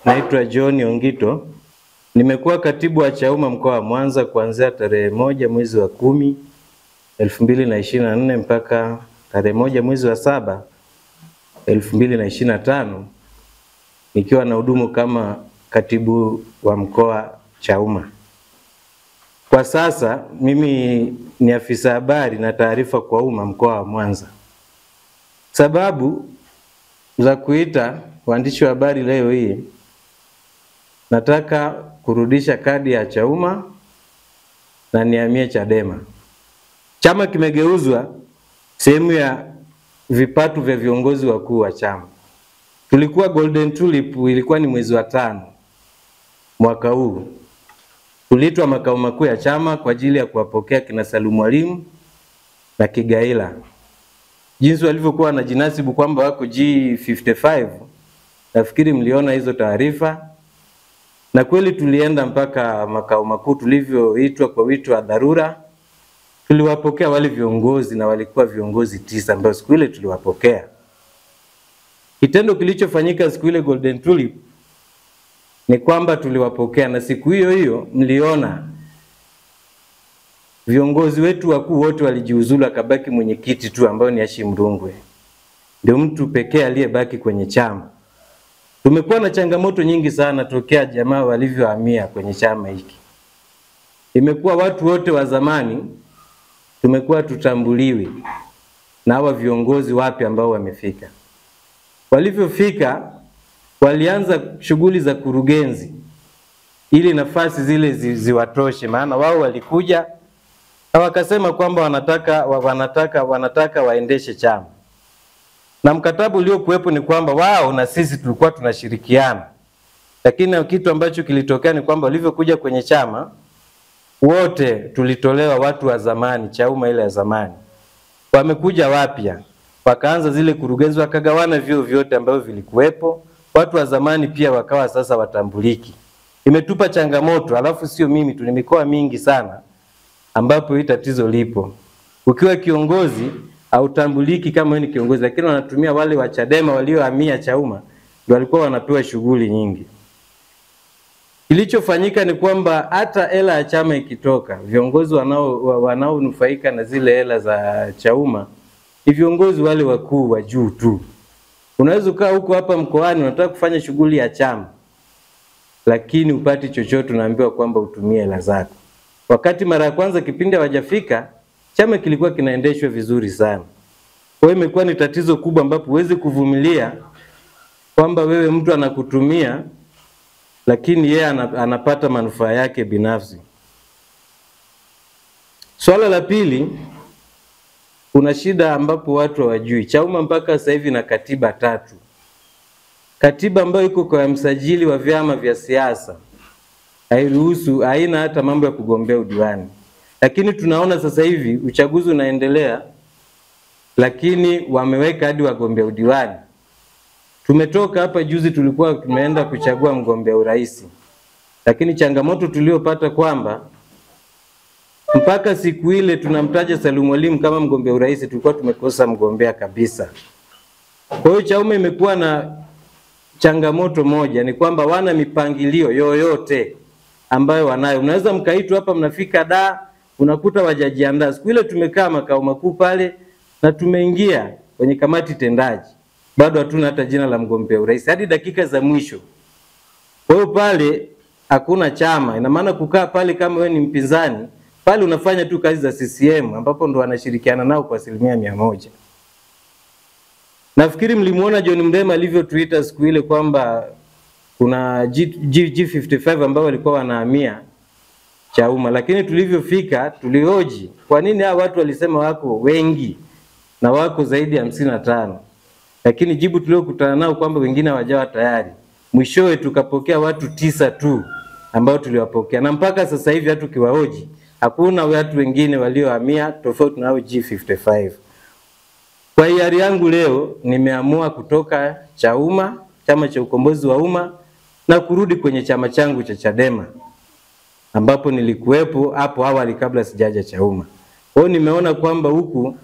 Naitwa John Ongito. Nimekuwa katibu wa Chauma mkoa wa Mwanza kuanzia tarehe 1 mwezi wa 10 2024 mpaka tarehe 1 mwezi wa 7 2025, nikiwa na hudumu kama katibu wa mkoa Chauma. Kwa sasa mimi ni afisa habari na taarifa kwa umma mkoa wa Mwanza. Sababu za kuita waandishi wa habari leo hii, nataka kurudisha kadi ya Chauma na nihamie Chadema. Chama kimegeuzwa sehemu ya vipatu vya viongozi wakuu wa chama. Tulikuwa Golden Tulip, ilikuwa ni mwezi wa 5 mwaka huu. Tuliitwa makao makuu ya chama kwa ajili ya kuwapokea kina Salum Mwalimu na Kigaila. Jinsi walivyokuwa na jinasibu kwamba wako G55, nafikiri mliona hizo taarifa. Na kweli tulienda mpaka makao makuu, tulivyoitwa kwa wito wa dharura. Tuliwapokea wale viongozi na walikuwa viongozi 9 ambao siku ile tuliwapokea. Kitendo kilichofanyika siku ile Golden Tulip ni kwamba tuliwapokea, na siku hiyo hiyo mliona viongozi wetu wakuu wote walijiuzulu, akabaki mwenyekiti tu ambao ni Hashim Rungwe. Ndio mtu pekee aliyebaki kwenye chama. Tumekuwa na changamoto nyingi sana tokea jamaa walivyohamia kwenye chama hiki. Imekuwa watu wote wa zamani tumekuwa tutambuliwi na hawa viongozi wapi ambao wamefika. Walivyofika walianza shughuli za kurugenzi ili nafasi zile ziwatoshe, maana wao walikuja na wakasema kwamba wanataka waendeshe chama. Na mkataba uliokuwepo ni kwamba wao na sisi tulikuwa tunashirikiana. Lakini kitu ambacho kilitokea ni kwamba walivyokuja kwenye chama wote tulitolewa watu wa zamani, Chauma ile ya zamani. Wamekuja wapya, wakaanza zile kurugenzi, wakagawana vyeo vyote ambavyo vilikuwepo. Watu wa zamani pia wakawa sasa watambuliki. Imetupa changamoto, alafu sio mimi tu, ni mikoa mingi sana ambapo hii tatizo lipo. Ukiwa kiongozi hautambuliki kama wewe ni kiongozi, lakini wanatumia wale wa Chadema waliohamia Chauma ndio walikuwa wanapewa shughuli nyingi. Kilichofanyika ni kwamba hata hela ya chama ikitoka, viongozi wanaonufaika na zile hela za Chauma ni viongozi wale wakuu wa juu tu. Unaweza ukaa huko hapa mkoani unataka kufanya shughuli ya chama, lakini upati chochote, unaambiwa kwamba utumie hela zako. Wakati mara ya kwanza kipindi hawajafika, chama kilikuwa kinaendeshwa vizuri sana. Kwa hiyo imekuwa ni tatizo kubwa ambapo huwezi kuvumilia kwamba wewe mtu anakutumia lakini yeye anapata manufaa yake binafsi. Swala la pili, kuna shida ambapo watu hawajui. Chauma mpaka sasa hivi na katiba 3. Katiba ambayo iko kwa msajili wa vyama vya siasa hairuhusu, haina hata mambo ya kugombea udiwani. Lakini tunaona sasa hivi uchaguzi unaendelea, lakini wameweka hadi wagombea udiwani. Tumetoka hapa juzi, tulikuwa tumeenda kuchagua mgombea urais. Lakini changamoto tuliopata kwamba mpaka siku ile tunamtaja Salum Mwalimu kama mgombea urais, tulikuwa tumekosa mgombea kabisa. Kwa hiyo Chauma imekuwa na changamoto moja, ni kwamba wana mipangilio yoyote ambayo wanayo. Unaweza mkaitwa hapa, mnafika unakuta wajajiandaa. Siku ile tumekaa makao makuu pale na tumeingia kwenye kamati tendaji, bado hatuna hata jina la mgombea urais hadi dakika za mwisho. Kwa hiyo pale hakuna chama. Ina maana kukaa pale kama wewe ni mpinzani, pale unafanya tu kazi za CCM ambapo ndo wanashirikiana nao kwa 100%. Nafikiri mlimuona John Mdema alivyotuita siku ile kwamba kuna G55 ambao walikuwa wanahamia Chauma, lakini tulivyofika tulihoji kwa nini hao watu walisema wako wengi na wako zaidi ya 55. Lakini jibu tuliokutana nao kwamba wengine hawajawa tayari. Mwishowe tukapokea watu 9 tu ambao tuliwapokea, na mpaka sasa hivi hata kiwahoji hakuna watu wengine waliohamia tofauti na hao G55. Kwa hiari yangu leo nimeamua kutoka Chauma, Chama cha Ukombozi wa Umma, na kurudi kwenye chama changu cha Chadema ambapo nilikuwepo hapo awali kabla sijaja Chauma. Kwa hiyo nimeona kwamba huku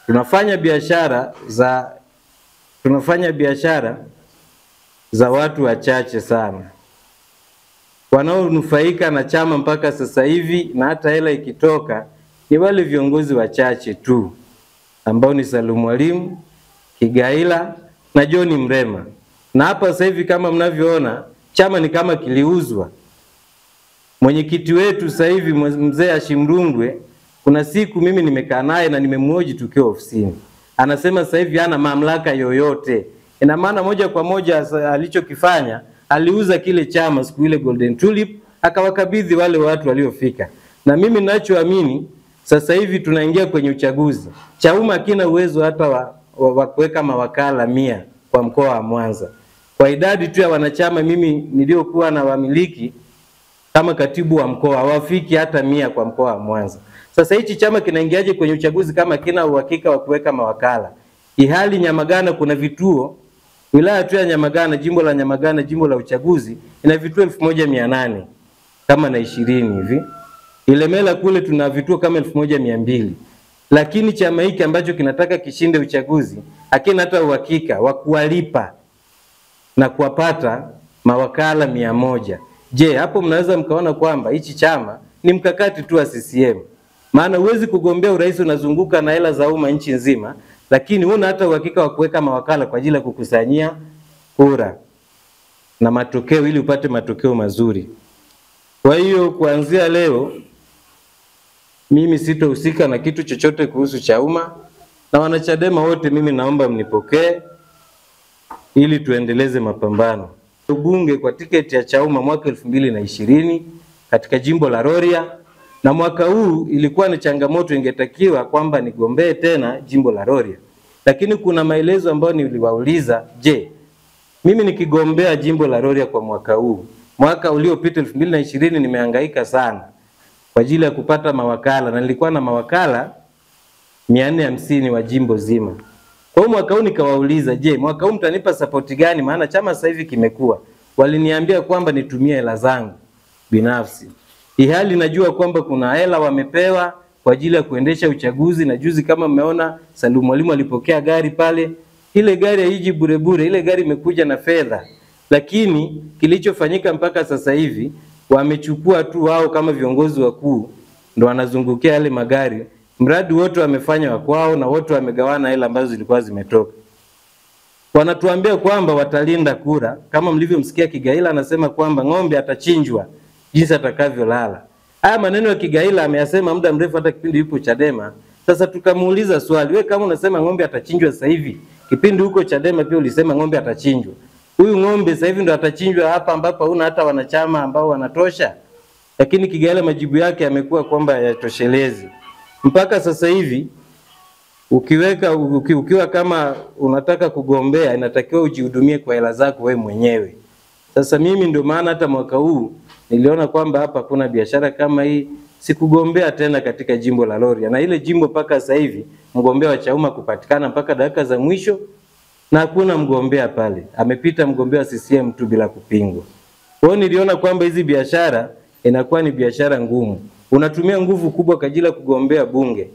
tunafanya biashara za watu wachache sana. Wanaonufaika na chama mpaka sasa hivi na hata hela ikitoka ni wale viongozi wachache tu ambao ni Salum Mwalimu, Kigaila na John Mrema. Na hapa sasa hivi kama mnavyoona chama ni kama kiliuzwa. Mwenyekiti wetu sasa hivi mzee Hashim Rungwe, kuna siku mimi nimekaa naye na nimemhoji tukiwa ofisini. Anasema sasa hivi hana mamlaka yoyote. Ina maana moja kwa moja alichokifanya, aliuza kile chama siku ile Golden Tulip, akawakabidhi wale watu waliofika. Na mimi ninachoamini sasa hivi tunaingia kwenye uchaguzi. Chauma hakina uwezo hata wa kuweka mawakala 100 kwa mkoa wa Mwanza. Kwa idadi tu ya wanachama mimi niliokuwa na wamiliki kama katibu wa mkoa hawafiki hata 100 kwa mkoa wa Mwanza. Sasa hichi chama kinaingiaje kwenye uchaguzi kama kina uhakika wa kuweka mawakala? Ihali Nyamagana kuna vituo, wilaya tu ya Nyamagana, jimbo la Nyamagana, jimbo la uchaguzi ina vituo 1800 kama na 20 hivi. Ilemela kule tuna vituo kama 1200. Lakini chama hiki ambacho kinataka kishinde uchaguzi hakina hata uhakika wa kuwalipa na kuwapata mawakala 100. Je, hapo mnaweza mkaona kwamba hichi chama ni mkakati tu wa CCM. Maana huwezi kugombea urais unazunguka na hela za umma nchi nzima, lakini huna hata uhakika wa kuweka mawakala kwa ajili ya kukusanyia kura na matokeo ili upate matokeo mazuri. Kwa hiyo kuanzia leo mimi sitohusika na kitu chochote kuhusu Chauma, na wanachadema wote mimi naomba mnipokee ili tuendeleze mapambano. Ubunge kwa tiketi ya Chauma mwaka 2020 katika jimbo la Rorya, na mwaka huu ilikuwa ni changamoto, ingetakiwa kwamba nigombee tena jimbo la Rorya. Lakini kuna maelezo ambayo niliwauliza, je, mimi nikigombea jimbo la Rorya kwa mwaka huu, mwaka uliopita 2020 nimehangaika sana kwa ajili ya kupata mawakala na nilikuwa na mawakala 450 wa jimbo zima. Kwa mwaka huu nikawauliza, je, mwaka huu mtanipa support gani? Maana chama sasa hivi kimekuwa. Waliniambia kwamba nitumie hela zangu binafsi. Ihali najua kwamba kuna hela wamepewa kwa ajili ya kuendesha uchaguzi, na juzi kama mmeona Salum Mwalimu alipokea gari pale. Ile gari haiji bure bure, ile gari imekuja na fedha. Lakini kilichofanyika mpaka sasa hivi wamechukua tu wao kama viongozi wakuu ndo wanazungukia yale magari. Mradi wote wamefanya wa kwao na wote wamegawana hela ambazo zilikuwa zimetoka. Wanatuambia kwamba watalinda kura. Kama mlivyomsikia Kigaila anasema kwamba ng'ombe atachinjwa jinsi atakavyolala. Haya maneno ya Kigaila ameyasema muda mrefu hata kipindi yupo Chadema. Sasa tukamuuliza swali, wewe kama unasema ng'ombe atachinjwa sasa hivi, kipindi huko Chadema pia ulisema ng'ombe atachinjwa. Huyu ng'ombe sasa hivi ndo atachinjwa hapa ambapo huna hata wanachama ambao wanatosha? Lakini Kigaila majibu yake yamekuwa kwamba hayatoshelezi. Mpaka sasa hivi ukiwa kama unataka kugombea inatakiwa ujihudumie kwa hela zako wewe mwenyewe. Sasa mimi ndio maana hata mwaka huu niliona kwamba hapa kuna biashara kama hii, sikugombea tena katika jimbo la Rorya. Na ile jimbo mpaka sasa hivi mgombea wa Chauma kupatikana mpaka dakika za mwisho na hakuna mgombea pale. Amepita mgombea wa CCM tu bila kupingwa. Kwa hiyo niliona kwamba hizi biashara inakuwa ni biashara ngumu. Unatumia nguvu kubwa kwa ajili ya kugombea bunge.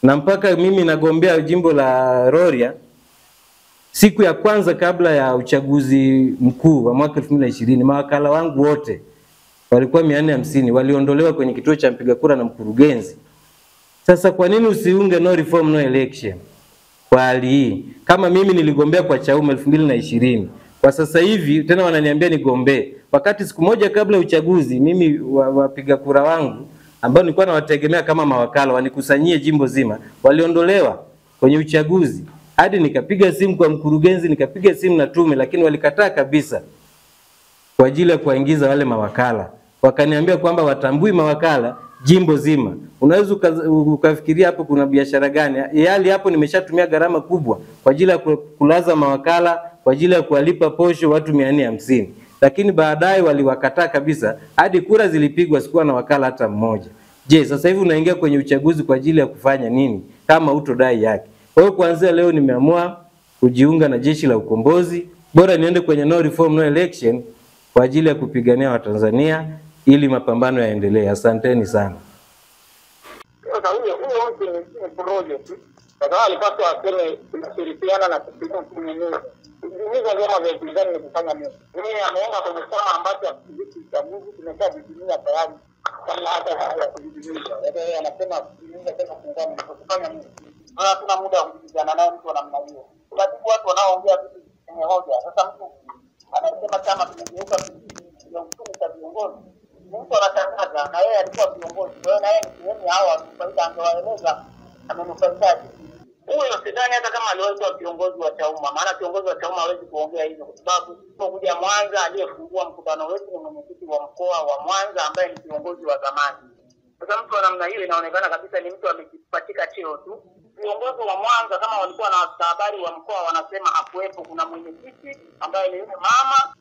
Na mpaka mimi nagombea jimbo la Rorya, siku ya kwanza kabla ya uchaguzi mkuu wa mwaka 2020, mawakala wangu wote walikuwa 450 waliondolewa kwenye kituo cha mpiga kura na mkurugenzi. Sasa kwa nini usiunge no reform no election? Kwa hali hii, kama mimi niligombea kwa Chauma 2020, kwa sasa hivi tena wananiambia nigombee, wakati siku moja kabla uchaguzi mimi wapiga kura wangu ambao nilikuwa nawategemea kama mawakala wanikusanyie jimbo zima waliondolewa kwenye uchaguzi. Hadi nikapiga simu kwa mkurugenzi, nikapiga simu na tume, lakini walikataa kabisa kwa ajili ya kuingiza wale mawakala. Wakaniambia kwamba watambui mawakala jimbo zima. Unaweza ukafikiria hapo kuna biashara gani? Hali hapo nimeshatumia gharama kubwa kwa ajili ya kulaza mawakala, kwa ajili ya kuwalipa posho watu 450. Lakini baadaye waliwakataa kabisa, hadi kura zilipigwa sikuwa na wakala hata mmoja. Je, sasa hivi unaingia kwenye uchaguzi kwa ajili ya kufanya nini kama utodai yake? Kwa hiyo kuanzia leo nimeamua kujiunga na Jeshi la Ukombozi. Bora niende kwenye no reform no election kwa ajili ya kupigania Watanzania ili mapambano yaendelee. Asanteni sana. Sasa huyo wote ni project. Kwa sababu alipaswa aseme tunashirikiana na kupiga mwenyewe. Hizo vyama vya upinzani ni kufanya nini? Yeye ameenda kwenye chama ambacho hakishiriki uchaguzi, kimeshajizuia tayari kabla hata ya kujizuia. Yeye anasema kujizuia tena kuungana na kufanya nini? Hatuna muda wa kujadiliana naye mtu wa namna hiyo. Sababu watu wanaoongea vitu kwenye hoja. Sasa mtu anasema chama kimegeuka ya uchumi cha viongozi. Mtu anatangaza na yeye alikuwa viongozi. Kwa hiyo na yeye ni sehemu ya hawa faida angewaeleza amenufaikaje. Huyo sidhani hata kama aliwahi kiongozi wa Chauma, maana kiongozi wa Chauma hawezi kuongea hivyo kwa sababu kuja Mwanza aliyefungua mkutano wetu ni mwenyekiti wa mkoa wa Mwanza ambaye ni kiongozi wa zamani. Sasa mtu wa namna hiyo inaonekana kabisa ni mtu amejipatika cheo tu. Viongozi wa Mwanza kama walikuwa na habari wa mkoa wanasema hakuepo, kuna mwenyekiti ambaye ni yule mama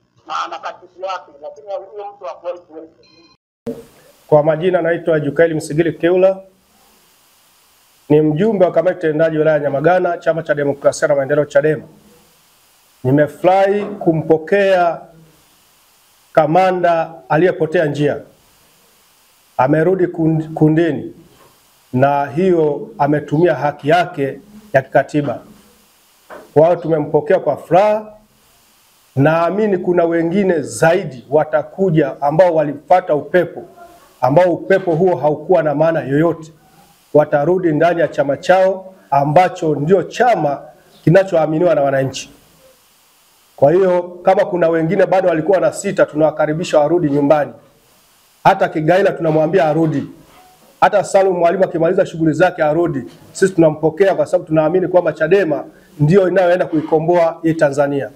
na katibu wake, lakini huyo mtu hakuepo. Kwa majina naitwa Jukaeli Msigili Keula, ni mjumbe wa kamati tendaji wilaya ya Nyamagana, Chama cha Demokrasia na Maendeleo Chadema. Nimefurahi kumpokea kamanda aliyepotea njia. Amerudi kundini na hiyo ametumia haki yake ya kikatiba. Kwa hiyo tumempokea kwa furaha. Naamini kuna wengine zaidi watakuja ambao walifuata upepo, ambao upepo huo haukuwa na maana yoyote. Watarudi ndani ya chama chao ambacho ndio chama kinachoaminiwa na wananchi. Kwa hiyo kama kuna wengine bado walikuwa na sita, tunawakaribisha warudi nyumbani. Hata Kigaila tunamwambia arudi. Hata Salum Mwalimu akimaliza shughuli zake arudi. Sisi tunampokea kwa sababu tunaamini kwamba Chadema ndio inayoenda kuikomboa hii Tanzania.